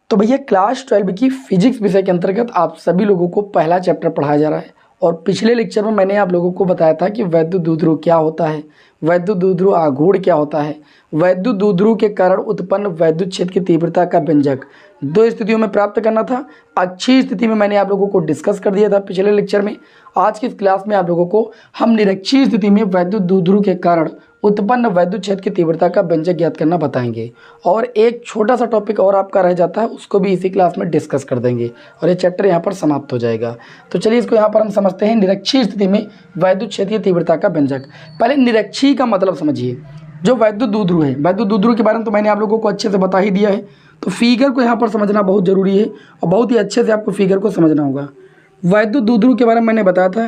तो भैया क्लास 12 की फिजिक्स विषय के अंतर्गत आप सभी लोगों को पहला चैप्टर पढ़ाया जा रहा है। और पिछले लेक्चर में मैंने आप लोगों को बताया था कि वैद्युत द्विध्रुव क्या होता है, वैद्युत द्विध्रुव आघूर्ण क्या होता है, वैद्युत द्विध्रुव के कारण उत्पन्न वैद्युत क्षेत्र की तीव्रता का व्यंजक दो स्थितियों में प्राप्त करना था। अच्छी स्थिति में मैंने आप लोगों को डिस्कस कर दिया था पिछले लेक्चर में। आज की इस क्लास में आप लोगों को हम निरक्षीय स्थिति में वैद्युत द्विध्रुव के कारण उत्पन्न वैद्युत क्षेत्र की तीव्रता का व्यंजक ज्ञात करना बताएंगे। और एक छोटा सा टॉपिक और आपका रह जाता है, उसको भी इसी क्लास में डिस्कस कर देंगे और ये चैप्टर यहाँ पर समाप्त हो जाएगा। तो चलिए इसको यहाँ पर हम समझते हैं निरक्षीय स्थिति में वैद्युत क्षेत्र की तीव्रता का व्यंजक। पहले निरक्षीय का मतलब समझिए। जो वैद्युत द्विध्रुव है, वैद्युत द्विध्रुव के बारे में तो मैंने आप लोगों को अच्छे से बता ही दिया है। तो फिगर को यहाँ पर समझना बहुत ज़रूरी है और बहुत ही अच्छे से आपको फिगर को समझना होगा। वैद्युत द्विध्रुव के बारे में मैंने बताया था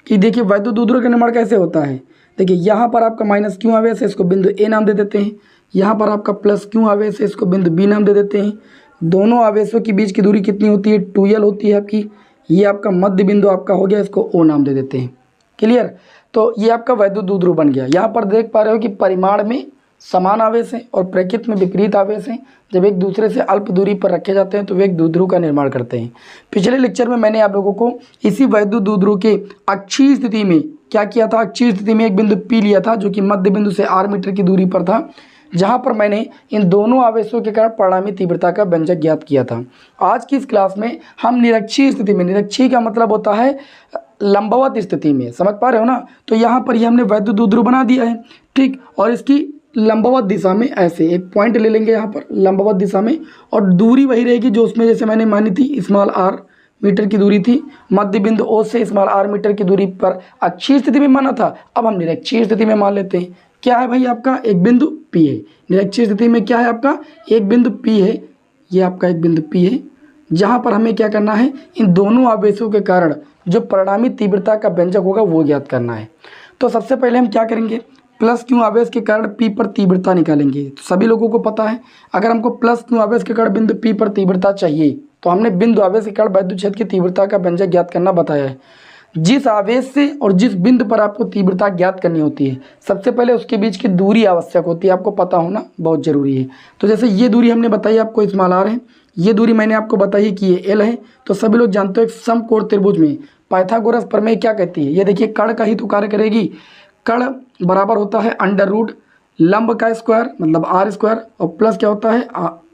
कि देखिए वैद्युत द्विध्रुव का निर्माण कैसे होता है। देखिए यहाँ पर आपका माइनस क्यू आवेश है, इसको बिंदु ए नाम दे देते हैं। यहाँ पर आपका प्लस क्यू आवेश है, इसको बिंदु बी नाम दे देते हैं। दोनों आवेशों के बीच की दूरी कितनी होती है, 2l होती है आपकी। ये आपका मध्य बिंदु आपका हो गया, इसको ओ नाम दे देते हैं। क्लियर। तो ये आपका वैद्युत द्विध्रुव बन गया। यहाँ पर देख पा रहे हो कि परिमाण में समान आवेश हैं और प्रकृति में विपरीत आवेश हैं। जब एक दूसरे से अल्प दूरी पर रखे जाते हैं तो वे एक द्विध्रुव का निर्माण करते हैं। पिछले लेक्चर में मैंने आप लोगों को इसी वैद्युत द्विध्रुव के अक्षीय स्थिति में क्या किया था, अक्षीय स्थिति में एक बिंदु P लिया था जो कि मध्य बिंदु से r मीटर की दूरी पर था, जहां पर मैंने इन दोनों आवेशों के कारण परिणामी तीव्रता का व्यंजक ज्ञात किया था। आज की इस क्लास में हम निरक्षीय स्थिति में, निरक्षीय का मतलब होता है लंबवत स्थिति में, समझ पा रहे हो ना। तो यहाँ पर ये हमने वैद्युत द्विध्रुव बना दिया है, ठीक। और इसकी लंबवत दिशा में ऐसे एक पॉइंट ले लेंगे यहाँ पर लंबवत दिशा में, और दूरी वही रहेगी जो उसमें जैसे मैंने मानी थी स्मॉल r मीटर की दूरी थी। मध्य बिंदु O से स्मॉल r मीटर की दूरी पर अक्षीय स्थिति में माना था। अब हम निरक्षीय स्थिति में मान लेते हैं। क्या है भाई, आपका एक बिंदु P है। निरक्षीय स्थिति में क्या है, आपका एक बिंदु P है। ये आपका एक बिंदु P है जहाँ पर हमें क्या करना है, इन दोनों आवेशों के कारण जो परिणामी तीव्रता का व्यंजक होगा वो ज्ञात करना है। तो सबसे पहले हम क्या करेंगे, प्लस क्यू आवेश के कारण P पर तीव्रता निकालेंगे। तो सभी लोगों को पता है, अगर हमको प्लस क्यू आवेश के कारण बिंदु P पर तीव्रता चाहिए तो हमने बिंदु आवेश के कारण वैद्युत क्षेत्र की तीव्रता का व्यंजक ज्ञात करना बताया है। जिस आवेश से और जिस बिंदु पर आपको तीव्रता ज्ञात करनी होती है, सबसे पहले उसके बीच की दूरी आवश्यक होती है, आपको पता होना बहुत जरूरी है। तो जैसे ये दूरी हमने बताई आपको स्मॉल r है, ये दूरी मैंने आपको बताई कि ये l है। तो सभी लोग जानते हो एक समकोण त्रिभुज में पाइथागोरस प्रमेय क्या कहती है, ये देखिए कर्ण का ही तो कार्य करेगी। कर्ण बराबर होता है अंडर रूट लंब का स्क्वायर मतलब r स्क्वायर और प्लस क्या होता है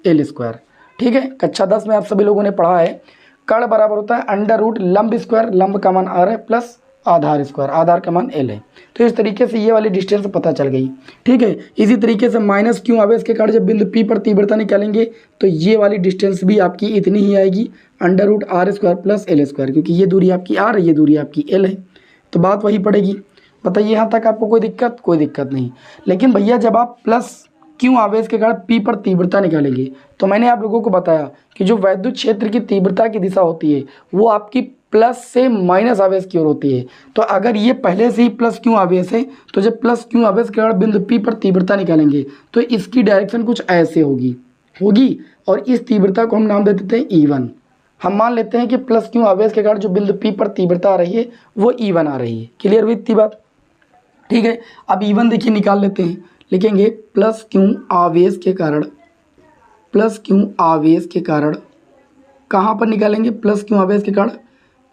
l स्क्वायर, ठीक है। कक्षा 10 में आप सभी लोगों ने पढ़ा है। कर्ण बराबर होता है अंडर रूट लंब स्क्वायर, लंब का मान r है, प्लस आधार स्क्वायर, आधार का मान l है। तो इस तरीके से ये वाली डिस्टेंस पता चल गई, ठीक है। इसी तरीके से माइनस क्यू आवेश के कारण जब बिंदु P पर तीव्रता निकालेंगे तो ये वाली डिस्टेंस भी आपकी इतनी ही आएगी, under root r square plus l square, क्योंकि ये दूरी आपकी r है, ये दूरी आपकी l है। तो बात वही पड़ेगी। बताइए यहाँ तक आपको कोई दिक्कत? कोई दिक्कत नहीं। लेकिन भैया जब आप प्लस क्यू आवेश के कारण P पर तीव्रता निकालेंगे तो मैंने आप लोगों को बताया कि जो वैद्युत क्षेत्र की तीव्रता की दिशा होती है वो आपकी प्लस से माइनस आवेश की ओर होती है। तो अगर ये पहले से ही प्लस क्यू आवेश है तो जब प्लस क्यू आवेश के कारण बिंदु P पर तीव्रता निकालेंगे तो इसकी डायरेक्शन कुछ ऐसे होगी और इस तीव्रता को हम नाम दे देते हैं E1। हम मान लेते हैं कि प्लस क्यू आवेश के कारण जो बिंदु P पर तीव्रता आ रही है वो E1 आ रही है। क्लियर हुई इतनी बात, ठीक है। अब E1 देखिए निकाल लेते हैं, लिखेंगे प्लस क्यू आवेश के कारण, प्लस क्यू आवेश के कारण कहाँ पर निकालेंगे, प्लस क्यू आवेश के कारण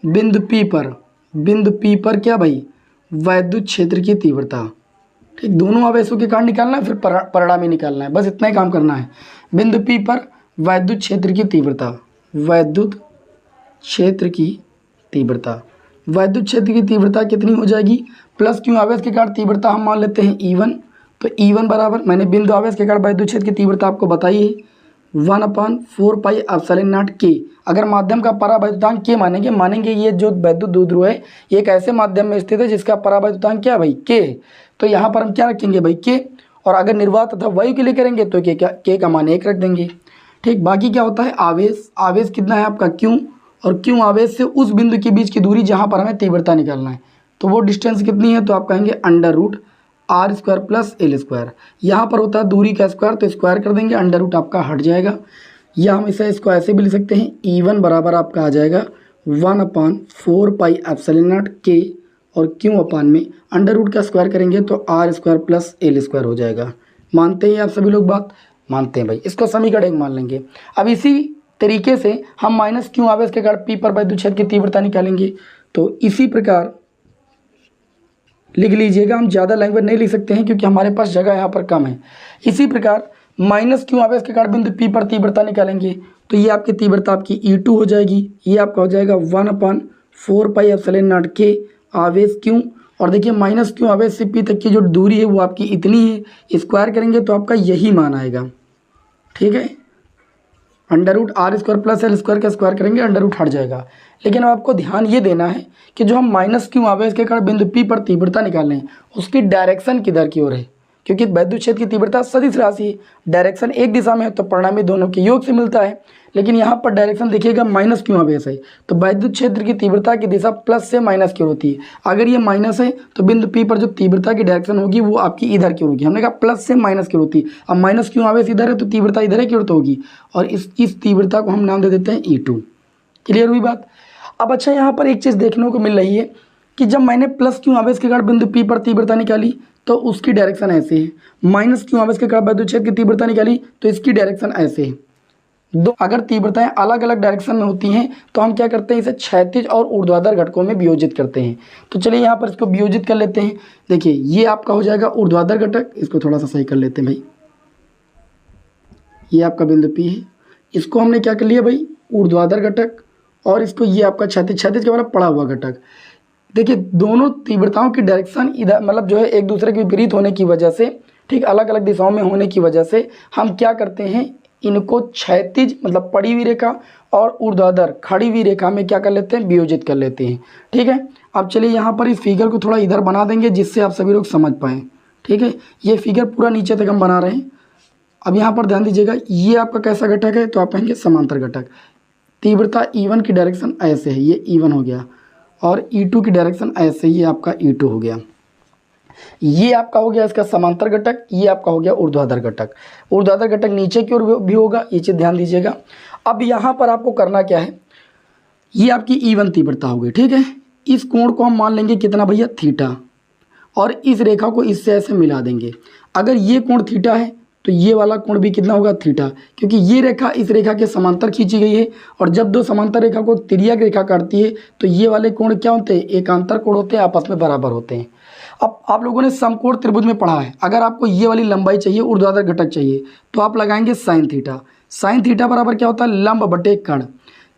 बिंदु P पर, बिंदु P पर क्या भाई, वैद्युत क्षेत्र की तीव्रता, ठीक। दोनों आवेशों के कारण निकालना है, फिर परिणामी निकालना है, बस इतना ही काम करना है। बिंदु P पर वैद्युत क्षेत्र की तीव्रता, वैद्युत क्षेत्र की तीव्रता, वैद्युत क्षेत्र की तीव्रता कितनी हो जाएगी, प्लस क्यू आवेश के कारण तीव्रता हम मान लेते हैं E1। तो E1 बराबर, मैंने बिंदु आवेश के कारण वैद्युत क्षेत्र की तीव्रता आपको बताई है, 1/4 पाई एप्सिलॉन नॉट K। अगर माध्यम का परावैद्युतांक K मानेंगे ये जो वैद्युत द्विध्रुव है ये एक ऐसे माध्यम में स्थित है जिसका परावैद्युतांक क्या है भाई, K। तो यहाँ पर हम क्या रखेंगे भाई, K। और अगर निर्वात तथा वायु के लिए करेंगे तो K का मान 1 रख देंगे, ठीक। बाकी क्या होता है आवेश, आवेश कितना है आपका Q, और Q आवेश से उस बिंदु के बीच की दूरी जहाँ पर हमें तीव्रता निकालना है, तो वो डिस्टेंस कितनी है, तो आप कहेंगे under root r square plus l square. यहाँ पर होता है दूरी का स्क्वायर तो स्क्वायर कर देंगे, अंडर रूट आपका हट जाएगा। या हम इसको ऐसे भी लिख सकते हैं, E1 बराबर आपका आ जाएगा 1/4 पाई एप्सिलॉन नॉट K, और Q अपान में अंडर रूट का स्क्वायर करेंगे तो r square plus l square हो जाएगा। मानते हैं आप सभी लोग बात? मानते हैं भाई। इसको समीकरण मान लेंगे। अब इसी तरीके से हम माइनस क्यू आवेश के कारण पी पर वैद्युत क्षेत्र की तीव्रता निकालेंगे। तो इसी प्रकार लिख लीजिएगा, हम ज़्यादा लैंग्वेज नहीं लिख सकते हैं क्योंकि हमारे पास जगह यहाँ पर कम है। इसी प्रकार माइनस क्यू आवेश के कारण बिंदु पी पर तीव्रता निकालेंगे। तो ये आपकी तीव्रता आपकी E2 हो जाएगी, ये आपका हो जाएगा 1/4 पाई एप्सिलॉन नॉट के आवेश क्यू। और देखिए माइनस क्यू आवेश से पी तक की जो दूरी है वो आपकी इतनी है, स्क्वायर करेंगे तो आपका यही मान आएगा। ठीक है, √r² प्लस L² का स्क्वायर करेंगे, अंडर रूट हट जाएगा। लेकिन अब आपको ध्यान ये देना है कि जो हम माइनस क्यू आवेश के कारण बिंदु पी पर तीव्रता निकाल रहे हैं उसकी डायरेक्शन किधर की ओर है, क्योंकि वैद्युत क्षेत्र की तीव्रता सदिश राशि है, डायरेक्शन एक दिशा में है तो परिणामी दोनों के योग से मिलता है। लेकिन यहाँ पर डायरेक्शन देखिएगा माइनस क्यू आवेश है, तो वैद्युत क्षेत्र की तीव्रता की दिशा प्लस से माइनस की ओर होती है। अगर ये माइनस है तो बिंदु पी पर जो तीव्रता की डायरेक्शन होगी वो आपकी इधर की होगी। हमने कहा प्लस से माइनस की ओर होती है, अब माइनस क्यू आवेश इधर है तो तीव्रता इधर की ओर तो होगी, और इस तीव्रता को हम नाम दे देते हैं E2। क्लियर हुई बात। अब अच्छा, यहाँ पर एक चीज़ देखने को मिल रही है कि जब मैंने प्लस क्यू आवेश के कारण बिंदु पी पर तीव्रता निकाली तो उसकी डायरेक्शन ऐसे है, माइनस क्यू आवेश के कारण वैद्युत क्षेत्र की तीव्रता निकाली तो इसकी डायरेक्शन ऐसे है। दो अगर तीव्रताएं अलग अलग डायरेक्शन में होती हैं तो हम क्या करते हैं, इसे क्षैतिज और ऊर्ध्वाधर घटकों में वियोजित करते हैं। तो चलिए यहाँ पर इसको वियोजित कर लेते हैं। देखिए ये आपका हो जाएगा ऊर्ध्वाधर घटक, इसको थोड़ा सा सही कर लेते हैं भाई। ये आपका बिंदु पी है, इसको हमने क्या कर लिया भाई, ऊर्ध्वाधर घटक, और इसको ये आपका क्षैतिज के मतलब पड़ा हुआ घटक। देखिए दोनों तीव्रताओं की डायरेक्शन इधर मतलब जो है एक दूसरे के विपरीत होने की वजह से, ठीक अलग अलग दिशाओं में होने की वजह से हम क्या करते हैं, इनको क्षैतिज मतलब पड़ी हुई रेखा और ऊर्ध्वाधर खड़ी हुई रेखा में क्या कर लेते हैं, वियोजित कर लेते हैं। ठीक है, अब चलिए यहाँ पर इस फिगर को थोड़ा इधर बना देंगे जिससे आप सभी लोग समझ पाएँ। ठीक है, ये फिगर पूरा नीचे तक हम बना रहे हैं। अब यहाँ पर ध्यान दीजिएगा, ये आपका कैसा घटक है, तो आप कहेंगे समांतर घटक। तीव्रता E1 की डायरेक्शन ऐसे है, ये E1 हो गया, और E2 की डायरेक्शन ऐसे, ये आपका E2 हो गया। ये आपका हो गया इसका समांतर घटक, ये आपका हो गया ऊर्ध्वाधर घटक। ऊर्ध्वाधर घटक नीचे की ओर भी होगा, ये चीज़ ध्यान दीजिएगा। अब यहाँ पर आपको करना क्या है, ये आपकी E1 तीव्रता हो गई। ठीक है, इस कोण को हम मान लेंगे कितना भैया, थीटा, और इस रेखा को इससे ऐसे मिला देंगे। अगर ये कोण थीटा है तो ये वाला कोण भी कितना होगा, थीटा, क्योंकि ये रेखा इस रेखा के समांतर खींची गई है, और जब दो समांतर रेखा को तिर्यक रेखा काटती है तो ये वाले कोण क्या होते हैं, एकांतर कोण होते हैं, आपस में बराबर होते हैं। अब आप लोगों ने समकोण त्रिभुज में पढ़ा है, अगर आपको ये वाली लंबाई चाहिए, ऊर्ध्वाधर घटक चाहिए, तो आप लगाएंगे साइन थीटा। साइन थीटा बराबर क्या होता है, लंब बटे कर्ण।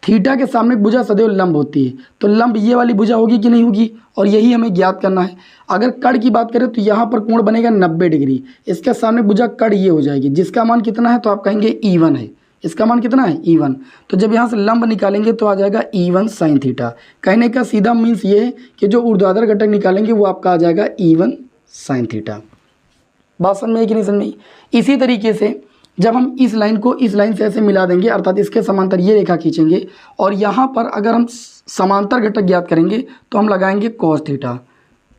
थीटा के सामने भुजा सदैव लंब होती है, तो लंब ये वाली भुजा होगी कि नहीं होगी, और यही हमें ज्ञात करना है। अगर कर्ण की बात करें तो यहाँ पर कोण बनेगा 90 डिग्री, इसके सामने भुजा कर्ण ये हो जाएगी, जिसका मान कितना है, तो आप कहेंगे E1 है। इसका मान कितना है, E1। तो जब यहाँ से लंब निकालेंगे तो आ जाएगा E1 साइन थीटा। कहने का सीधा मीन्स ये है कि जो ऊर्ध्वाधर घटक निकालेंगे वो आपका आ जाएगा E1 साइन थीटा। बात समझ में आई कि नहीं समझ में आई। इसी तरीके से जब हम इस लाइन को इस लाइन से ऐसे मिला देंगे, अर्थात इसके समांतर ये रेखा खींचेंगे, और यहाँ पर अगर हम समांतर घटक ज्ञात करेंगे तो हम लगाएंगे कॉस थीटा।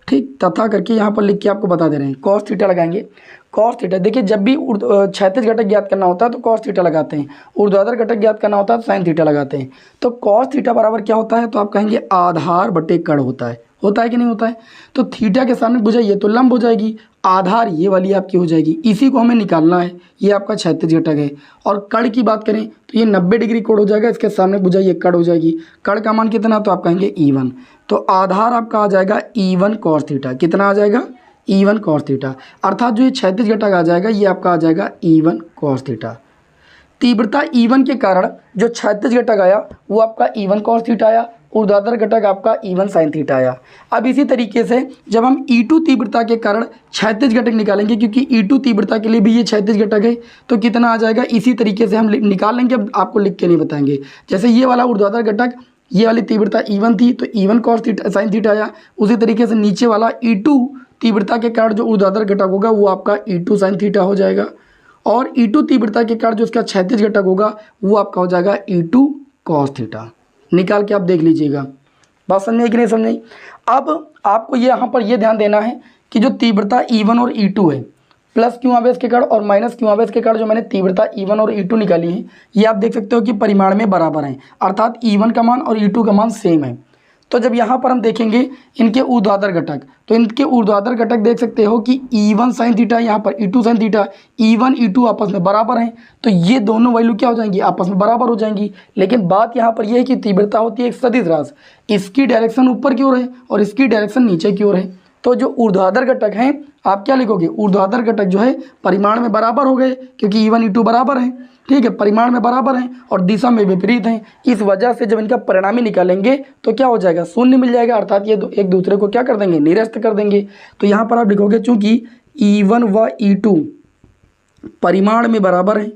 ठीक, तथा करके यहाँ पर लिख के आपको बता दे रहे हैं, कॉस थीटा लगाएंगे। कॉस थीटा देखिए, जब भी क्षैतिज घटक ज्ञात करना होता है तो कॉस थीटा लगाते हैं, ऊर्ध्वाधर घटक ज्ञात करना होता है तो साइन थीटा लगाते हैं। तो कॉस थीटा बराबर क्या होता है, तो आप कहेंगे आधार बटे कर्ण होता है कि नहीं होता है। तो थीटा के सामने भुजा ये तो लंब हो जाएगी, आधार ये वाली आपकी हो जाएगी, इसी को हमें निकालना है। ये आपका क्षैतिज घटक है। और कर्ण की बात करें तो ये 90 डिग्री कोण हो जाएगा, इसके सामने भुजा ये कर्ण हो जाएगी। कर्ण का मान कितना, तो आप कहेंगे E1। तो आधार आपका आ जाएगा E1 कॉस थीटा। कितना आ जाएगा, E1 कॉस थीटा। अर्थात जो ये क्षैतिज घटक आ जाएगा ये आपका आ जाएगा E1 कॉस थीटा। तीव्रता E1 के कारण जो क्षैतिज घटक आया वो आपका E1 कॉस थीटा आया, ऊर्ध्वाधर घटक आपका E1 साइन थीटा आया। अब इसी तरीके से जब हम E2 तीव्रता के कारण क्षैतिज घटक निकालेंगे, क्योंकि E2 तीव्रता के लिए भी ये क्षैतिज घटक है, तो कितना आ जाएगा, इसी तरीके से हम निकाल लेंगे। अब आपको लिख के नहीं बताएंगे। जैसे ये वाला ऊर्ध्वाधर घटक, ये वाली तीव्रता E1 थी तो E1 cos theta sine theta आया, उसी तरीके से नीचे वाला E2 तीव्रता के कारण जो ऊर्ध्वाधर घटक होगा वो आपका E2 साइन थीटा हो जाएगा, और E2 तीव्रता के कारण जो इसका क्षैतिज घटक होगा वो आपका हो जाएगा E2 कॉस थीटा। निकाल के आप देख लीजिएगा। बात समझ में कि नहीं समझ में। अब आपको ये यहाँ पर ये ध्यान देना है कि जो तीव्रता E1 और E2 है, प्लस क्यू आवेश के कारण और माइनस क्यू आवेश के कारण जो मैंने तीव्रता E1 और E2 निकाली है, ये आप देख सकते हो कि परिमाण में बराबर हैं, अर्थात E1 का मान और E2 का मान सेम है। तो जब यहाँ पर हम देखेंगे इनके ऊर्ध्वाधर घटक, तो इनके ऊर्ध्वाधर घटक देख सकते हो कि E1 sin थीटा, यहाँ पर E2 sin theta, E1 E2 आपस में बराबर हैं, तो ये दोनों वैल्यू क्या हो जाएंगी, आपस में बराबर हो जाएंगी। लेकिन बात यहाँ पर यह है कि तीव्रता होती है एक सदिश राशि, इसकी डायरेक्शन ऊपर की ओर है और इसकी डायरेक्शन नीचे की ओर है। तो जो ऊर्ध्वाधर घटक हैं आप क्या लिखोगे, ऊर्ध्वाधर घटक जो है परिमाण में बराबर हो गए, क्योंकि E1 E2 बराबर हैं, ठीक है, परिमाण में बराबर हैं और दिशा में विपरीत हैं। इस वजह से जब इनका परिणामी निकालेंगे तो क्या हो जाएगा, शून्य मिल जाएगा, अर्थात ये एक दूसरे को क्या कर देंगे, निरस्त कर देंगे। तो यहाँ पर आप लिखोगे चूंकि E1 व E2 परिमाण में बराबर हैं,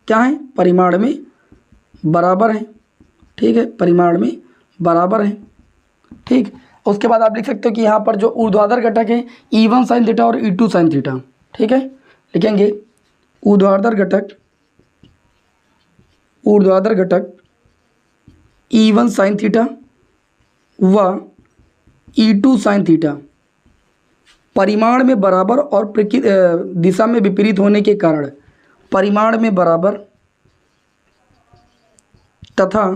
क्या है, परिमाण में बराबर हैं, ठीक है, परिमाण में बराबर हैं, ठीक। उसके बाद आप लिख सकते हो कि यहाँ पर जो ऊर्ध्वाधर घटक है E1 sin थीटा और E2 sin थीटा, ठीक है, लिखेंगे ऊर्ध्वाधर घटक E1 sin थीटा व E2 sin थीटा परिमाण में बराबर और दिशा में विपरीत होने के कारण, परिमाण में बराबर तथा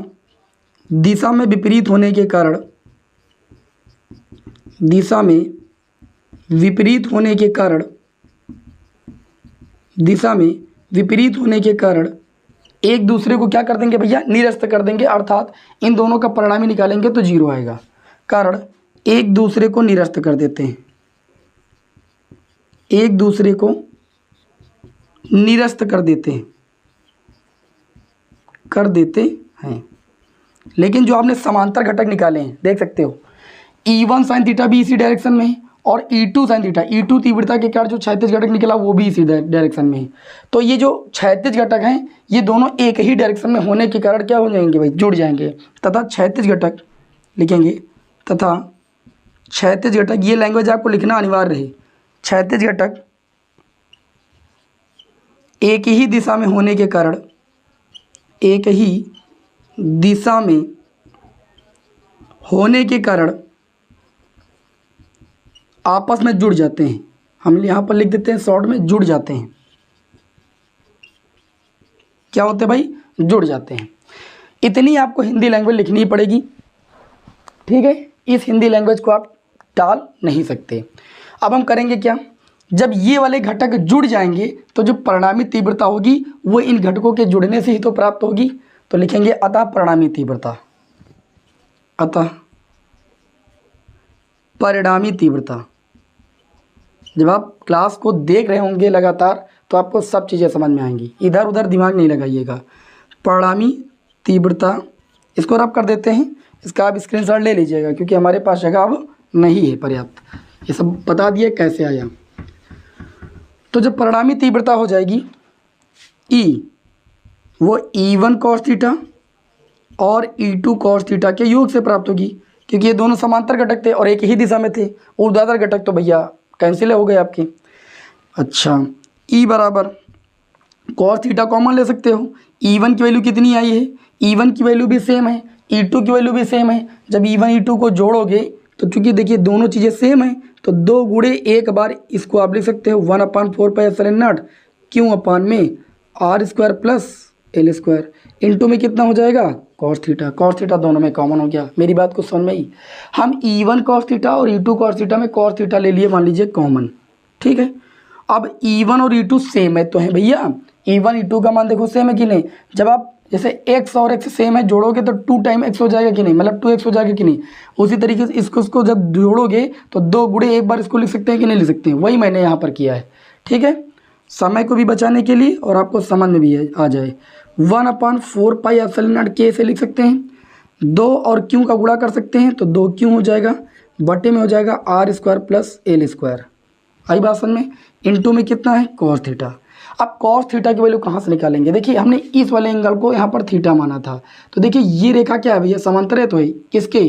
दिशा में विपरीत होने के कारण, दिशा में विपरीत होने के कारण, दिशा में विपरीत होने के कारण एक दूसरे को क्या कर देंगे भैया, निरस्त कर देंगे, अर्थात इन दोनों का परिणामी निकालेंगे तो जीरो आएगा, कारण एक दूसरे को निरस्त कर देते हैं, एक दूसरे को निरस्त कर देते हैं। लेकिन जो आपने समांतर घटक निकाले हैं देख सकते हो, E1 sin थीटा भी इसी डायरेक्शन में है और E2 sin थीटा, E2 तीव्रता के कारण जो क्षैतिज घटक निकला वो भी इसी डायरेक्शन में है। तो ये जो क्षैतिज घटक हैं ये दोनों एक ही डायरेक्शन में होने के कारण क्या हो जाएंगे भाई, जुड़ जाएंगे, तथा क्षैतिज घटक लिखेंगे, तथा क्षैतिज घटक, ये लैंग्वेज आपको लिखना अनिवार्य है, क्षैतिज घटक एक ही दिशा में होने के कारण, एक ही दिशा में होने के कारण आपस में जुड़ जाते हैं। हम यहाँ पर लिख देते हैं शॉर्ट में, जुड़ जाते हैं, क्या होते हैं भाई, जुड़ जाते हैं। इतनी आपको हिंदी लैंग्वेज लिखनी पड़ेगी, ठीक है, इस हिंदी लैंग्वेज को आप टाल नहीं सकते। अब हम करेंगे क्या, जब ये वाले घटक जुड़ जाएंगे तो जो परिणामी तीव्रता होगी वो इन घटकों के जुड़ने से ही तो प्राप्त होगी। तो लिखेंगे अतः परिणामी तीव्रता, अतः परिणामी तीव्रता। जब आप क्लास को देख रहे होंगे लगातार तो आपको सब चीज़ें समझ में आएंगी, इधर उधर दिमाग नहीं लगाइएगा। परिणामी तीव्रता इसको रब कर देते हैं, इसका आप स्क्रीनशॉट ले लीजिएगा क्योंकि हमारे पास जगह अब नहीं है पर्याप्त। ये सब बता दिए कैसे आया। तो जब परिणामी तीव्रता हो जाएगी E, वो E1 cos थीटा और E2 cos थीटा के योग से प्राप्त होगी, क्योंकि ये दोनों समांतर घटक थे और एक ही दिशा में थे। ऊर्ध्वाधर घटक तो भैया कैंसिल हो गए आपके। अच्छा, E बराबर cos थीटा कॉमन ले सकते हो। E1 की वैल्यू कितनी आई है, E1 की वैल्यू भी सेम है, E2 की वैल्यू भी सेम है। जब E1 E2 को जोड़ोगे तो चूंकि देखिए दोनों चीज़ें सेम है तो 2 गुणे एक बार इसको आप लिख सकते हो 1/4 पाई एप्सिलॉन नॉट क्यों अपान में R square plus L square into में कितना हो जाएगा cos थीटा। cos थीटा दोनों में कॉमन हो गया। मेरी बात को समझ में आई। हम E1 cos थीटा और E2 cos थीटा में cos थीटा ले लिए मान लीजिए कॉमन, ठीक है। अब E1 और E2 सेम है तो है भैया, E1 E2 का मान देखो सेम है कि नहीं। जब आप जैसे x और x सेम है जोड़ोगे तो 2 टाइम x हो जाएगा कि नहीं, मतलब 2x हो जाएगा कि नहीं। उसी तरीके से इसको जब जोड़ोगे तो 2 गुणे एक बार इसको लिख सकते हैं कि नहीं लिख सकते हैं, वही मैंने यहाँ पर किया है, ठीक है। समय को भी बचाने के लिए और आपको समझ में भी आ जाए 1/4 पाई एप्सिलॉन नॉट k से लिख सकते हैं। 2 और क्यों का गुणा कर सकते हैं तो 2 क्यों हो जाएगा, बटे में हो जाएगा R square plus L square. आई बात समझ में। इंटू में कितना है cos थीटा। अब cos थीटा की वैल्यू कहाँ से निकालेंगे, देखिए हमने इस वाले एंगल को यहाँ पर थीटा माना था तो देखिए ये रेखा क्या है भैया, समांतर है तो है किसके,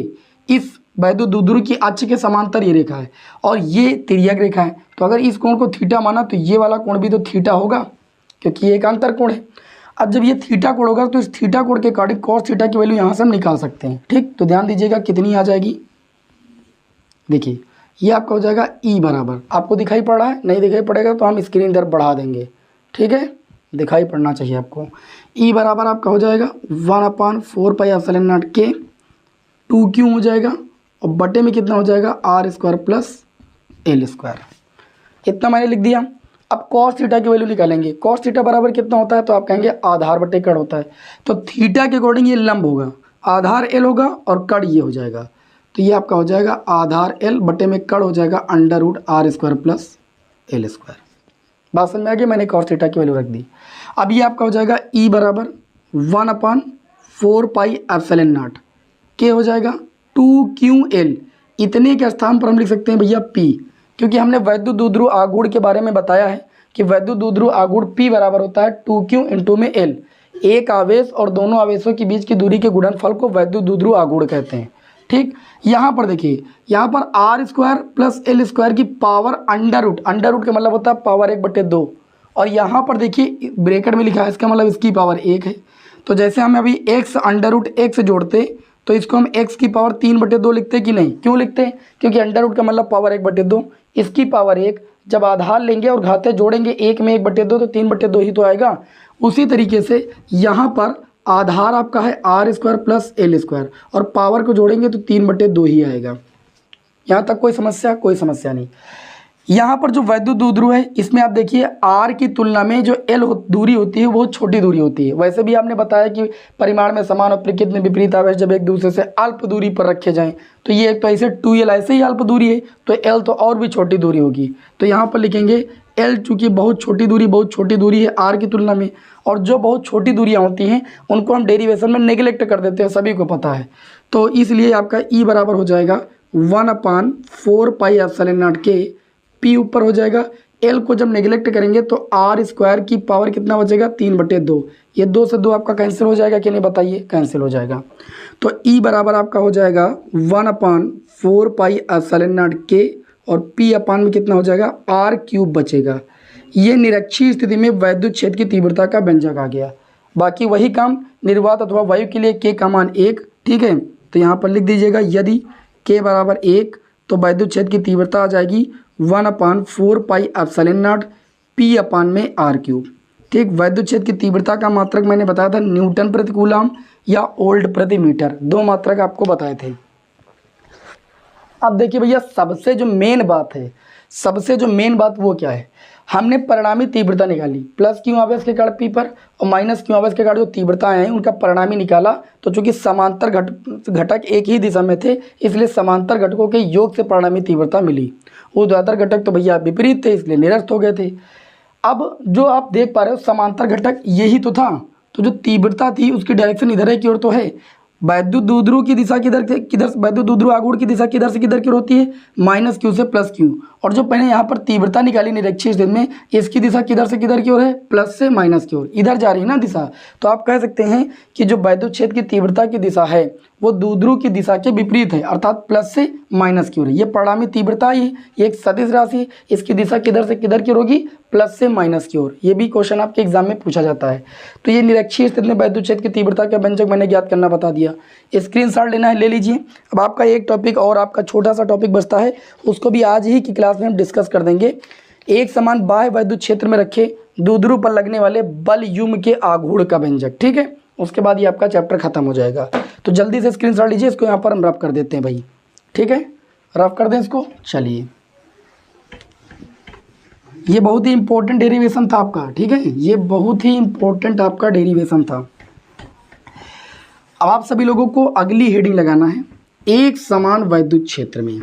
इस वैद्युत द्विध्रुव की अक्ष के समांतर ये रेखा है और ये तिर्यक रेखा है। तो अगर इस कोण को थीटा माना तो ये वाला कोण भी तो थीटा होगा क्योंकि ये एक अंतर कोण है। अब जब ये थीटा कोण होगा तो इस थीटा कोण के अकॉर्डिंग cos थीटा की वैल्यू यहाँ से हम निकाल सकते हैं, ठीक। तो ध्यान दीजिएगा कितनी आ जाएगी, देखिए ये आपका हो जाएगा E बराबर, आपको दिखाई पड़ रहा है, नहीं दिखाई पड़ेगा तो हम स्क्रीन इधर बढ़ा देंगे, ठीक है, दिखाई पड़ना चाहिए आपको। E बराबर आपका हो जाएगा 1/4 पाई एप्सिलॉन नॉट k, 2 क्यों हो जाएगा और बटे में कितना हो जाएगा R square plus L square. इतना मैंने लिख दिया। अब कॉस थीटा की वैल्यू निकालेंगे। कॉस थीटा बराबर कितना होता है, तो आप कहेंगे आधार बटे कड़ होता है। तो थीटा के अकॉर्डिंग ये लंब होगा, आधार एल होगा और कड़ ये हो जाएगा। तो ये आपका हो जाएगा आधार एल बटे में कड़ हो जाएगा under root R square plus L square. बात समझ में आ गई, मैंने कॉस थीटा की वैल्यू रख दी। अब ये आपका हो जाएगा ई बराबर 1/4 पाई एप्सिलॉन नॉट के हो जाएगा 2QL। इतने के स्थान पर हम लिख सकते हैं भैया P, क्योंकि हमने वैद्युत द्विध्रुव आघूर्ण के बारे में बताया है कि वैद्युत द्विध्रुव आघूर्ण P बराबर होता है 2Q इंटू में L। एक आवेश और दोनों आवेशों के बीच की दूरी के गुणनफल को वैद्युत द्विध्रुव आघूर्ण कहते हैं। ठीक, यहाँ पर देखिए, यहाँ पर R square plus L square की पावर अंडर रूट का मतलब होता है पावर 1/2, और यहाँ पर देखिए ब्रैकेट में लिखा है, इसका मतलब इसकी पावर 1 है। तो जैसे हम अभी x अंडर रूट x जोड़ते तो इसको हम x की पावर 3/2 लिखते कि नहीं, क्यों लिखते हैं, क्योंकि अंडर रूट का मतलब पावर 1/2, इसकी पावर 1, जब आधार लेंगे और घाते जोड़ेंगे 1 में 1/2 तो 3/2 ही तो आएगा। उसी तरीके से यहाँ पर आधार आपका है R square plus L square और पावर को जोड़ेंगे तो 3/2 ही आएगा। यहाँ तक कोई समस्या? कोई समस्या नहीं। यहाँ पर जो वैद्युत द्विध्रुव है इसमें आप देखिए आर की तुलना में जो एल दूरी होती है वो छोटी दूरी होती है। वैसे भी आपने बताया कि परिमाण में समान और प्रकृति में विपरीत आवेश जब एक दूसरे से अल्प दूरी पर रखे जाएं तो ये एक तो ऐसे 2L ऐसे ही अल्प दूरी है, तो L तो और भी छोटी दूरी होगी। तो यहाँ पर लिखेंगे L चूँकि बहुत छोटी दूरी है आर की तुलना में, और जो बहुत छोटी दूरियाँ होती हैं उनको हम डेरिवेशन में नेगलेक्ट कर देते हैं, सभी को पता है। तो इसलिए आपका E बराबर हो जाएगा 1/4 पाई एप्सिलॉन नॉट के, P ऊपर हो जाएगा, L को जब नेगलेक्ट करेंगे तो आर स्क्वायर की पावर कितना बचेगा 3/2। ये 2 से 2 आपका कैंसिल हो जाएगा कि नहीं, बताइए, कैंसिल हो जाएगा। तो E बराबर आपका हो जाएगा 1/4 पाई एप्सिलॉन नॉट के, और P अपान में कितना हो जाएगा r³ बचेगा। ये निरक्षीय स्थिति में वैद्युत क्षेत्र की तीव्रता का व्यंजक आ गया। बाकी वही काम निर्वात अथवा वायु के लिए k का मान 1, ठीक है। तो यहाँ पर लिख दीजिएगा यदि k बराबर 1 तो वैद्युत क्षेत्र की तीव्रता आ जाएगी 1/4 पाई एप्सिलॉन नॉट P अपान में r³। ठीक, वैद्युत क्षेत्र की तीव्रता का मात्रक मैंने बताया था न्यूटन प्रति कूलम या ओल्ड प्रति मीटर, 2 मात्रक आपको बताए थे। अब देखिए भैया सबसे जो मेन बात वो क्या है, हमने परिणामी तीव्रता निकाली, प्लस क्यू आवेश के कारण P पर और माइनस क्यू आवेश के कारण जो तीव्रताएं हैं उनका परिणामी निकाला। तो चूंकि समांतर घटक एक ही दिशा में थे इसलिए समांतर घटकों के योग से परिणामी तीव्रता मिली। ऊर्ध्वाधर घटक तो भैया विपरीत थे इसलिए निरस्त हो गए थे। अब जो आप देख पा रहे हो समांतर घटक यही तो था, तो जो तीव्रता थी उसकी डायरेक्शन इधर की ओर तो है। वैद्युत द्विध्रुव की दिशा किधर वैद्युत द्विध्रुव आघूर्ण की दिशा किधर से किधर की ओर होती है, -q से +q। और जो मैंने यहाँ पर तीव्रता निकाली निरक्षीय स्थिति में, इसकी दिशा किधर से किधर की ओर है, प्लस से माइनस की ओर, इधर जा रही है ना दिशा। तो आप कह सकते हैं कि जो वैद्युत क्षेत्र की तीव्रता की दिशा है वो द्विध्रुव की दिशा के विपरीत है, अर्थात प्लस से माइनस की ओर है। ये परिणामी तीव्रता ही, ये एक सदिश राशि है, इसकी दिशा किधर से किधर की ओर होगी, प्लस से माइनस की ओर। ये भी क्वेश्चन आपके एग्जाम में पूछा जाता है। तो ये निरक्षीय स्थिति में वैद्युत क्षेत्र की तीव्रता का व्यंजक मैंने ज्ञात करना बता दिया। स्क्रीनशॉट लेना है ले लीजिए। अब आपका एक टॉपिक और आपका छोटा सा टॉपिक बचता है, उसको भी आज ही की क्लास में हम डिस्कस कर देंगे। एक समान बाह्य वैद्युत क्षेत्र में रखे द्विध्रुव पर लगने वाले बल युग्म के आघूर्ण का व्यंजक, ठीक है। उसके बाद ये आपका चैप्टर खत्म हो जाएगा। तो जल्दी से स्क्रीनशॉट लीजिए, इसको यहाँ पर हम रफ कर देते हैं भाई, ठीक है, रफ कर दें इसको। चलिए, ये बहुत ही इंपॉर्टेंट डेरिवेशन था आपका, ठीक है, ये बहुत ही इंपॉर्टेंट आपका डेरिवेशन था। अब आप सभी लोगों को अगली हेडिंग लगाना है, एक समान वैद्युत क्षेत्र में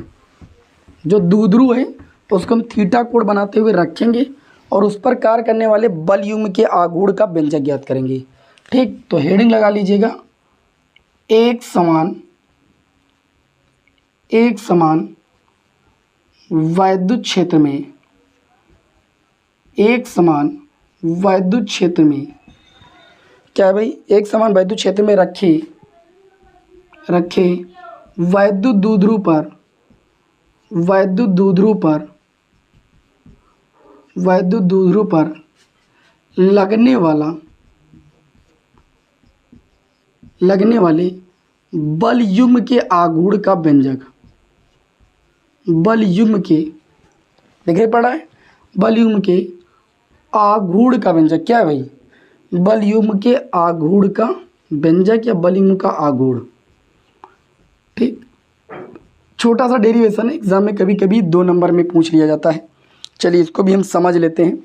जो द्विध्रुव है उसको हम थीटा कोण बनाते हुए रखेंगे और उस पर कार्य करने वाले बल युग्म के आघूर्ण का व्यंजक ज्ञात करेंगे। ठीक, तो हेडिंग लगा लीजिएगा, एक समान वैद्युत क्षेत्र में, एक समान वैद्युत क्षेत्र में क्या है भाई, एक समान वैद्युत क्षेत्र में रखे वैद्युत द्विध्रुव पर लगने वाले बल युग्म के आघूर्ण का व्यंजक, बल युग्म के, दिखाई पड़ा है, बल युग्म के आघूर्ण का व्यंजक क्या है भाई, बल युग्म के आघूर्ण का व्यंजक या बल युग्म का आघूर्ण। ठीक, छोटा सा डेरिवेशन है, एग्जाम में कभी कभी 2 नंबर में पूछ लिया जाता है। चलिए इसको भी हम समझ लेते हैं।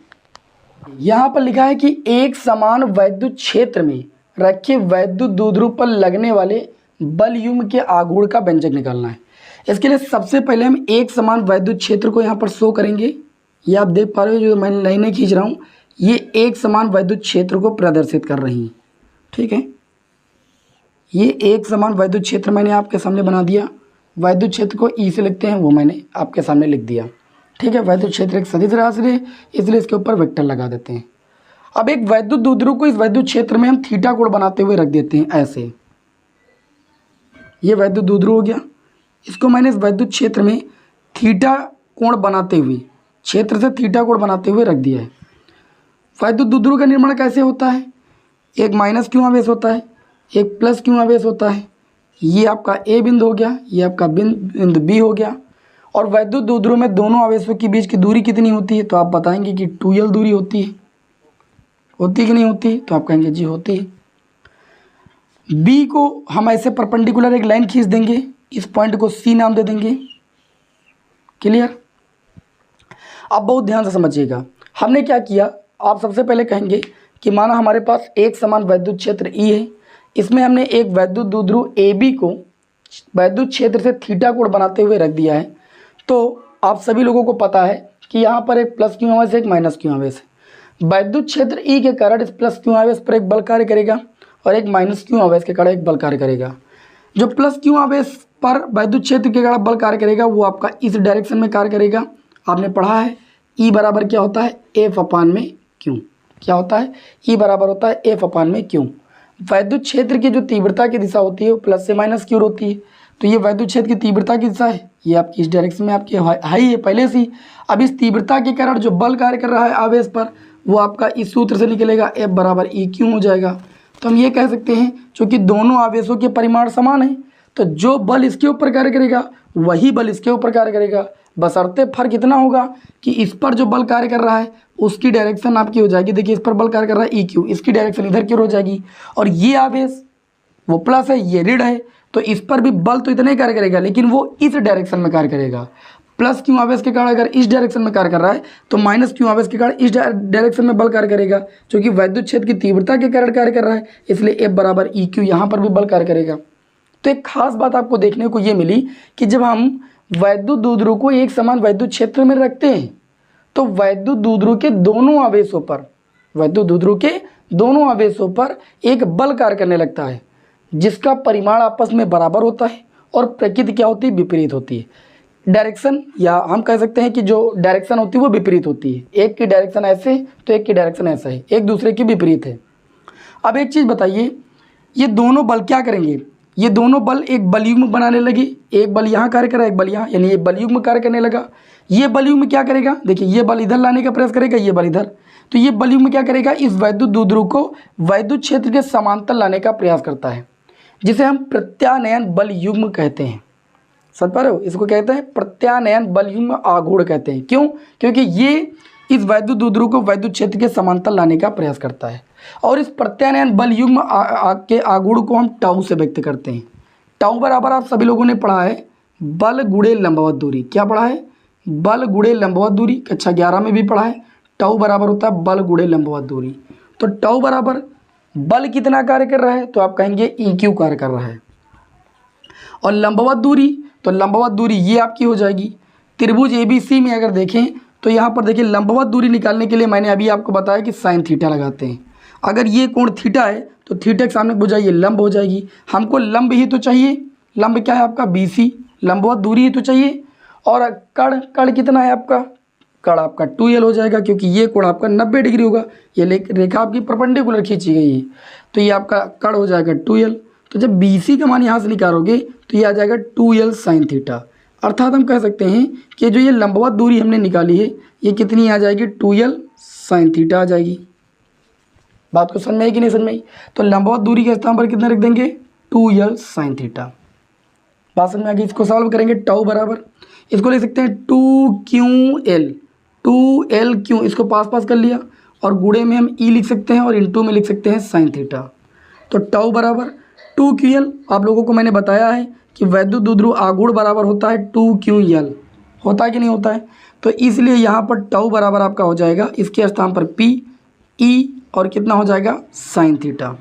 यहाँ पर लिखा है कि एक समान वैद्युत क्षेत्र में रखे वैद्युत द्विध्रुव पर लगने वाले बल युग्म के आघूर्ण का व्यंजक निकालना है। इसके लिए सबसे पहले हम एक समान वैद्युत क्षेत्र को यहाँ पर शो करेंगे। ये आप देख पा रहे हो, जो मैं लाइनें खींच रहा हूँ ये एक समान वैद्युत क्षेत्र को प्रदर्शित कर रही हैं। ठीक है, ये एक समान वैद्युत क्षेत्र मैंने आपके सामने बना दिया। वैद्युत क्षेत्र को ई से लिखते हैं, वो मैंने आपके सामने लिख दिया। ठीक है, वैद्युत क्षेत्र एक सदिश राशि है, इसलिए इसके ऊपर वेक्टर लगा देते हैं। अब एक वैद्युत द्विध्रुव को इस वैद्युत क्षेत्र में हम थीटा कोण बनाते हुए रख देते हैं ऐसे। ये वैद्युत द्विध्रुव हो गया, इसको मैंने इस वैद्युत क्षेत्र में थीटा कोण बनाते हुए, क्षेत्र से थीटा कोण बनाते हुए रख दिया है। वैद्युत द्विध्रुव का निर्माण कैसे होता है? एक माइनस क्यू आवेश होता है, एक प्लस क्यू आवेश होता है। ये आपका ए बिंदु हो गया, ये आपका बिंदु बी हो गया। और वैद्युत द्विध्रुव में दोनों आवेशों के बीच की दूरी कितनी होती है? तो आप बताएंगे कि 2l दूरी होती है। होती कि नहीं होती? तो आप कहेंगे जी होती है। बी को हम ऐसे परपेंडिकुलर एक लाइन खींच देंगे, इस पॉइंट को सी नाम दे देंगे। क्लियर? अब बहुत ध्यान से समझिएगा, हमने क्या किया। आप सबसे पहले कहेंगे कि माना हमारे पास एक समान वैद्युत क्षेत्र ई है, इसमें हमने एक वैद्युत द्विध्रुव ए बी को वैद्युत क्षेत्र से थीटा कोण बनाते हुए रख दिया है। तो आप सभी लोगों को पता है कि यहाँ पर एक प्लस क्यू आवेश है, एक माइनस क्यू आवेश है। वैद्युत क्षेत्र ई के कारण इस प्लस क्यू आवेश पर एक बल कार्य करेगा और एक माइनस क्यू आवेश के कारण एक बल कार्य करेगा। जो प्लस क्यू आवेश पर वैद्युत क्षेत्र के कारण बल कार्य करेगा वो आपका इस डायरेक्शन में कार्य करेगा। आपने पढ़ा है ई बराबर क्या होता है? एफ अपान में क्यू। क्या होता है? ई बराबर होता है एफ अपान में क्यू। वैद्युत क्षेत्र की जो तीव्रता की दिशा होती है वो प्लस से माइनस की ओर होती है। तो ये वैद्युत क्षेत्र की तीव्रता की दिशा है, ये आपकी इस डायरेक्शन में आपकी है ही है पहले से ही। अब इस तीव्रता के कारण जो बल कार्य कर रहा है आवेश पर वो आपका इस सूत्र से निकलेगा, एफ बराबर ई क्यू हो जाएगा। तो हम ये कह सकते हैं चूँकि दोनों आवेशों के परिमाण समान है तो जो बल इसके ऊपर कार्य करेगा वही बल इसके ऊपर कार्य करेगा, बशर्ते फर्क इतना होगा कि इस पर जो बल कार्य कर रहा है उसकी डायरेक्शन आपकी हो जाएगी। देखिए इस पर बल कार्य कर रहा है ई क्यू, इसकी डायरेक्शन इधर की ओर हो जाएगी। और ये आवेश वो प्लस है, ये ऋण है, तो इस पर भी बल तो इतना ही कार्य करेगा लेकिन वो इस डायरेक्शन में कार्य करेगा। प्लस क्यू आवेश के कारण अगर इस डायरेक्शन में कार्य कर रहा है तो माइनस क्यू आवेश के कारण इस डायरेक्शन में बल कार्य करेगा। क्योंकि वैद्युत क्षेत्र की तीव्रता के कारण कार्य कर रहा है इसलिए एफ बराबर ई क्यू, यहाँ पर भी बल कार्य करेगा। तो एक खास बात आपको देखने को ये मिली कि जब हम वैद्युत द्विध्रुव को एक समान वैद्युत क्षेत्र में रखते हैं तो वैद्युत द्विध्रुव के दोनों आवेशों पर, वैद्युत द्विध्रुव के दोनों आवेशों पर एक बल कार्य करने लगता है जिसका परिमाण आपस में बराबर होता है और प्रकृति क्या होती है? विपरीत होती है। डायरेक्शन या हम कह सकते हैं कि जो डायरेक्शन होती है वो विपरीत होती है। एक की डायरेक्शन ऐसे तो एक की डायरेक्शन ऐसा है, एक दूसरे के विपरीत है। अब एक चीज़ बताइए, ये दोनों बल क्या करेंगे? ये दोनों बल एक बलयुग्म बनाने लगे। एक बल यहाँ कार्य कर रहा है, एक बल यहाँ, यानी ये बलयुग्म कार्य करने लगा। ये बलयुग्म क्या करेगा? देखिए ये बल इधर लाने का प्रयास करेगा, ये बल इधर। तो ये बलयुग्म क्या करेगा? इस वैद्युत द्विध्रुव को वैद्युत क्षेत्र के समांतर लाने का प्रयास करता है, जिसे हम प्रत्यानयन बल युग्म कहते हैं। समझ पा रहे हो? इसको कहते हैं प्रत्यानयन बल युग्म आघूर्ण कहते हैं। क्यों? क्योंकि ये इस वैद्युत द्विध्रुव को वैद्युत क्षेत्र के समांतर लाने का प्रयास करता है। और इस प्रत्यानयन बल युग्म के आघूर्ण को हम टाउ से व्यक्त करते हैं। टाउ बराबर आप सभी लोगों ने पढ़ा है बल गुणे लंबवत दूरी। क्या पढ़ा है? बल गुणे लंबवत दूरी। कक्षा 11 में भी पढ़ा है। टाउ बराबर होता है बल गुणे लंबवत दूरी। तो टाउ बराबर बल कितना कार्य कर रहा है? तो आप कहेंगे ई क्यू कार्य कर रहा है। और लंबवत दूरी, तो लंबवत दूरी ये आपकी हो जाएगी। त्रिभुज ABC में अगर देखें तो यहाँ पर देखिए लंबवत दूरी निकालने के लिए मैंने अभी आपको बताया कि साइन थीटा लगाते हैं। अगर ये कोण थीटा है तो थीटा के सामने बुझाइए लंब हो जाएगी। हमको लंब ही तो चाहिए। लंब क्या है आपका? BC। लंबवत दूरी ही तो चाहिए। और कण कितना है आपका? कण आपका 2l हो जाएगा क्योंकि ये कोण आपका 90 डिग्री होगा। ये रेखा आपकी परपेंडिकुलर खींची गई है तो ये आपका कण हो जाएगा 2l। तो जब BC का मान यहाँ से निकालोगे तो ये आ जाएगा 2l साइन थीटा। अर्थात हम कह सकते हैं कि जो ये लंबवत दूरी हमने निकाली है ये कितनी आ जाएगी? 2l साइन थीटा आ जाएगी। बात को समझ में आई कि नहीं समझ में आई? तो लंबवत दूरी के स्थान पर कितना रख देंगे? 2l sine theta. बात समझ में आ गई? इसको सॉल्व करेंगे। टाउ बराबर इसको लिख सकते हैं 2QL। 2LQ इसको पास पास कर लिया और गुणे में हम ई लिख सकते हैं और इनटू में लिख सकते हैं साइन थीटा। तो टाउ बराबर 2QL। आप लोगों को मैंने बताया है कि वैद्युत द्विध्रुव आघूर्ण बराबर होता है 2ql, होता है कि नहीं होता है। तो इसलिए यहाँ पर टाउ बराबर आपका हो जाएगा इसके स्थान पर पी ई और कितना हो जाएगा साइन थीटा।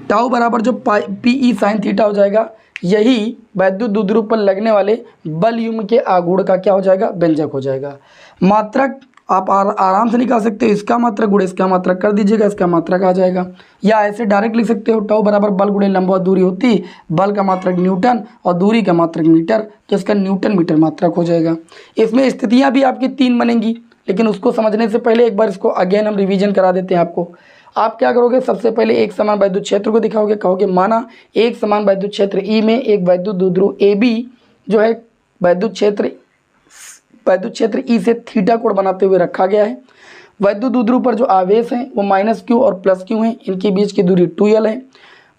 टाउ बराबर जो पी ई साइन थीटा हो जाएगा, यही वैद्युत द्विध्रुव पर लगने वाले बल युग्म के आघूर्ण का क्या हो जाएगा व्यंजक हो जाएगा। मात्रक आप आराम से निकाल सकते हो, इसका मात्रक गुणे इसका मात्रक कर दीजिएगा, इसका मात्रक आ जाएगा। या ऐसे डायरेक्ट लिख सकते हो टाउ बराबर बल गुणे लंबवत दूरी होती, बल का मात्रक न्यूटन और दूरी का मात्रक मीटर, तो इसका न्यूटन मीटर मात्रक हो जाएगा। इसमें स्थितियाँ भी आपकी 3 बनेंगी, लेकिन उसको समझने से पहले एक बार इसको अगेन हम रिवीजन करा देते हैं आपको। आप क्या करोगे, सबसे पहले एक समान वैद्युत क्षेत्र को दिखाओगे, कहोगे माना एक समान वैद्युत क्षेत्र ई में एक वैद्युत द्विध्रुव ए बी जो है वैद्युत क्षेत्र ई से थीटा कोण बनाते हुए रखा गया है। वैद्युत द्विध्रुव पर जो आवेश हैं वो -q और +q हैं, इनके बीच की दूरी 2l है।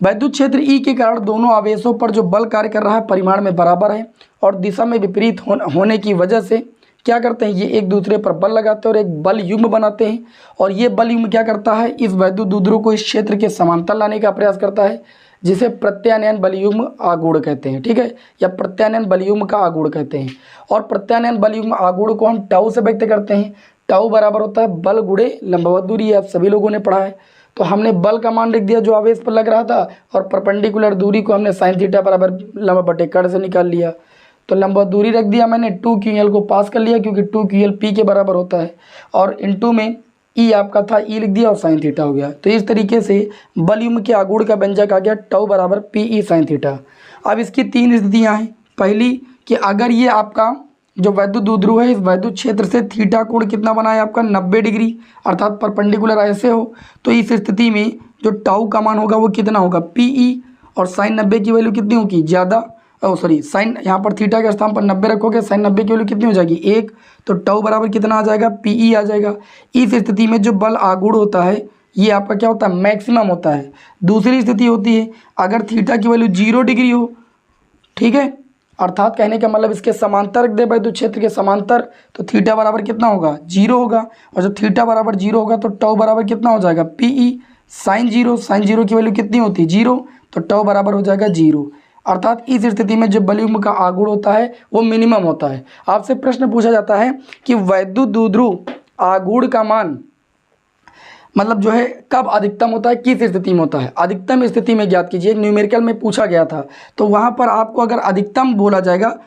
वैद्युत क्षेत्र ई के कारण दोनों आवेशों पर जो बल कार्य कर रहा है परिमाण में बराबर है और दिशा में विपरीत होने की वजह से क्या करते हैं, ये एक दूसरे पर बल लगाते हैं और एक बल युग्म बनाते हैं। और ये बल युग्म क्या करता है, इस वैद्युत द्विध्रुव को इस क्षेत्र के समांतर लाने का प्रयास करता है, जिसे प्रत्यानयन बल युग्म आघूर्ण कहते हैं, ठीक है, या प्रत्यानयन बल युग्म का आघूर्ण कहते हैं। और प्रत्यानयन बल युग्म आघूर्ण को हम टाउ से व्यक्त करते हैं। टाउ बराबर होता है बल गुणे लंबवत दूरी, आप सभी लोगों ने पढ़ा है। तो हमने बल का मान लिख दिया जो आवेश पर लग रहा था, और परपेंडिकुलर दूरी को हमने साइन थीटा बराबर लंब बटे कर्ण से निकाल लिया। तो लंबवत दूरी रख दिया मैंने, 2ql को पास कर लिया क्योंकि 2ql p के बराबर होता है, और इनटू में ई आपका था, ई लिख दिया और साइन थीटा हो गया। तो इस तरीके से बल युग्म के आघूर्ण का व्यंजक आ गया टाउ बराबर पी ई साइन थीटा। अब इसकी 3 स्थितियाँ हैं। पहली कि अगर ये आपका जो वैद्युत द्विध्रुव है इस वैद्युत क्षेत्र से थीटा कोण कितना बना है आपका 90 डिग्री, अर्थात परपेंडिकुलर ऐसे हो, तो इस स्थिति में जो टाउ का मान होगा वो कितना होगा पी ई, और साइन 90 की वैल्यू कितनी होगी ज़्यादा, साइन यहाँ पर थीटा के स्थान पर 90 रखोगे, साइन 90 की वैल्यू कितनी हो जाएगी 1, तो टाउ बराबर कितना आ जाएगा पी ई आ जाएगा। इस स्थिति में जो बल आघूर्ण होता है ये आपका क्या होता है मैक्सिमम होता है। दूसरी स्थिति होती है अगर थीटा की वैल्यू 0 डिग्री हो, ठीक है, अर्थात कहने का मतलब इसके समांतर रख दे वैद्युत क्षेत्र के समांतर, तो थीटा बराबर कितना होगा 0 होगा, और जब थीटा बराबर 0 होगा तो टाउ बराबर कितना हो जाएगा पी ई साइन 0, साइन 0 की वैल्यू कितनी होती है 0, तो टाउ बराबर हो जाएगा 0। अर्थात इस स्थिति में जो बल युग्म का आघूर्ण होता है वो मिनिमम होता है। आपसे प्रश्न पूछा जाता है कि वैद्युत द्विध्रुव आघूर्ण का मान मतलब जो है कब अधिकतम होता है, किस स्थिति में होता है, अधिकतम स्थिति में ज्ञात कीजिए। न्यूमेरिकल में पूछा गया था, तो वहाँ पर आपको अगर अधिकतम बोला जाएगा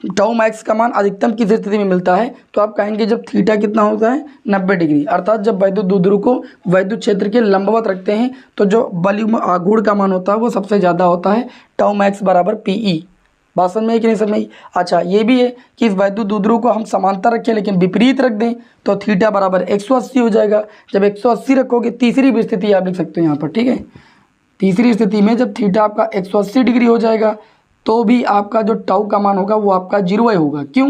टाउ मैक्स का मान अधिकतम किस स्थिति में मिलता है, तो आप कहेंगे जब थीटा कितना होता है 90 डिग्री, अर्थात जब वैद्युत द्विध्रुव को वैद्युत क्षेत्र के लंबवत रखते हैं तो जो बल युग्म आघूर्ण का मान होता है वो सबसे ज़्यादा होता है, टाउ मैक्स बराबर पी ई। बात समझ में है कि नहीं समझ में? अच्छा, ये भी है कि इस वैद्युत द्विध्रुव को हम समांतर रखें लेकिन विपरीत रख दें तो थीटा बराबर 180 हो जाएगा। जब 180 रखोगे, तीसरी भी स्थिति आप लिख सकते हो यहाँ पर, ठीक है, तीसरी स्थिति में जब थीटा आपका 180 डिग्री हो जाएगा तो भी आपका जो टाउ का मान होगा वो आपका 0 ही होगा। क्यों?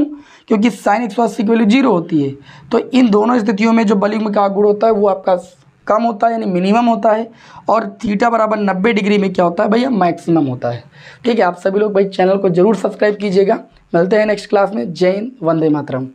क्योंकि साइन 180 की वैल्यू 0 होती है। तो इन दोनों स्थितियों में जो बल युग्म का आघूर्ण होता है वो आपका कम होता है, यानी मिनिमम होता है, और थीटा बराबर 90 डिग्री में क्या होता है भैया मैक्सिमम होता है। ठीक है, आप सभी लोग भाई चैनल को जरूर सब्सक्राइब कीजिएगा। मिलते हैं नेक्स्ट क्लास में। जय हिंद, वंदे मातरम।